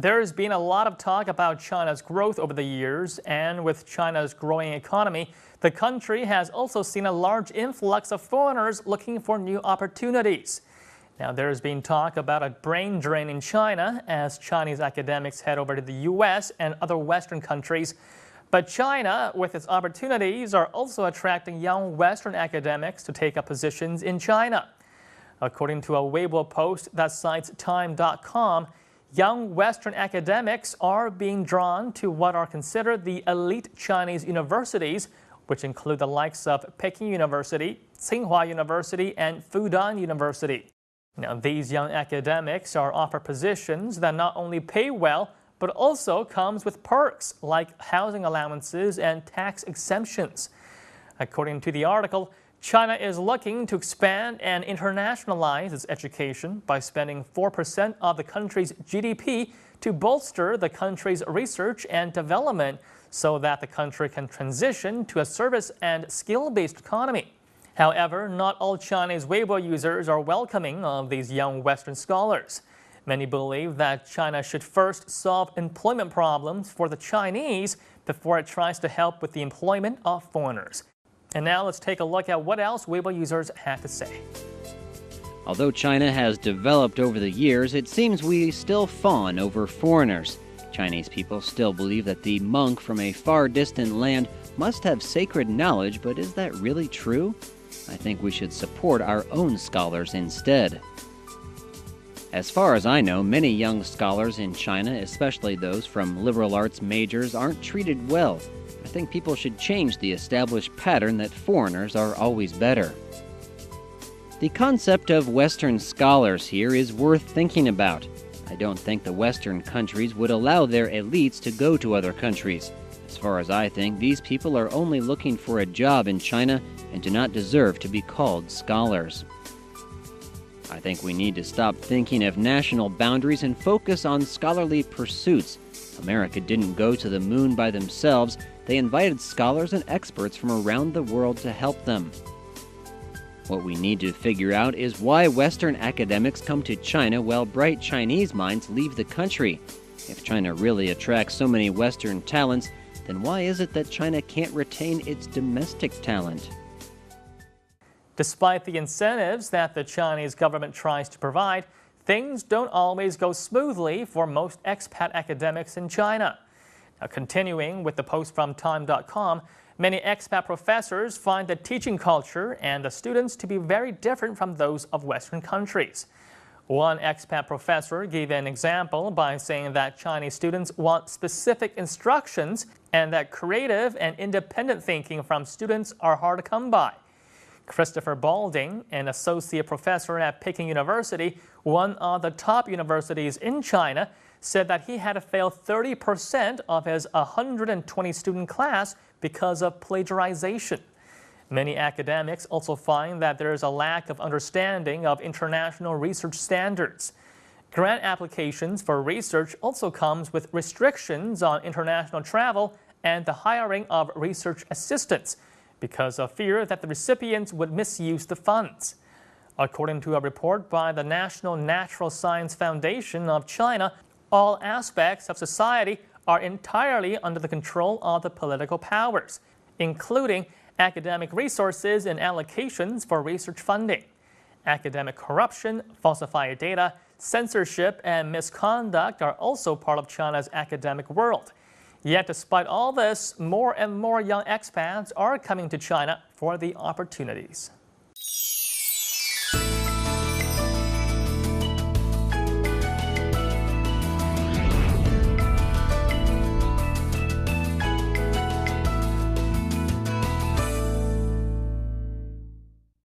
There's been a lot of talk about China's growth over the years, and with China's growing economy, the country has also seen a large influx of foreigners looking for new opportunities. Now, there's been talk about a brain drain in China as Chinese academics head over to the U.S. and other Western countries. But China, with its opportunities, are also attracting young Western academics to take up positions in China. According to a Weibo post that cites Time.com, young Western academics are being drawn to what are considered the elite Chinese universities, which include the likes of Peking University, Tsinghua University, and Fudan University. Now, these young academics are offered positions that not only pay well, but also comes with perks like housing allowances and tax exemptions. According to the article, China is looking to expand and internationalize its education by spending 4% of the country's GDP to bolster the country's research and development so that the country can transition to a service and skill-based economy. However, not all Chinese Weibo users are welcoming of these young Western scholars. Many believe that China should first solve employment problems for the Chinese before it tries to help with the employment of foreigners. And now let's take a look at what else Weibo users have to say. Although China has developed over the years, it seems we still fawn over foreigners. Chinese people still believe that the monk from a far distant land must have sacred knowledge, but is that really true? I think we should support our own scholars instead. As far as I know, many young scholars in China, especially those from liberal arts majors, aren't treated well. I think people should change the established pattern that foreigners are always better. The concept of Western scholars here is worth thinking about. I don't think the Western countries would allow their elites to go to other countries. As far as I think, these people are only looking for a job in China and do not deserve to be called scholars. I think we need to stop thinking of national boundaries and focus on scholarly pursuits. America didn't go to the moon by themselves. They invited scholars and experts from around the world to help them. What we need to figure out is why Western academics come to China while bright Chinese minds leave the country. If China really attracts so many Western talents, then why is it that China can't retain its domestic talent? Despite the incentives that the Chinese government tries to provide, things don't always go smoothly for most expat academics in China. Now, continuing with the post from Time.com, many expat professors find the teaching culture and the students to be very different from those of Western countries. One expat professor gave an example by saying that Chinese students want specific instructions and that creative and independent thinking from students are hard to come by. Christopher Balding, an associate professor at Peking University, one of the top universities in China, said that he had to fail 30% of his 120-student class because of plagiarization. Many academics also find that there is a lack of understanding of international research standards. Grant applications for research also comes with restrictions on international travel and the hiring of research assistants, because of fear that the recipients would misuse the funds. According to a report by the National Natural Science Foundation of China, all aspects of society are entirely under the control of the political powers, including academic resources and allocations for research funding. Academic corruption, falsified data, censorship, and misconduct are also part of China's academic world. Yet, despite all this, more and more young expats are coming to China for the opportunities.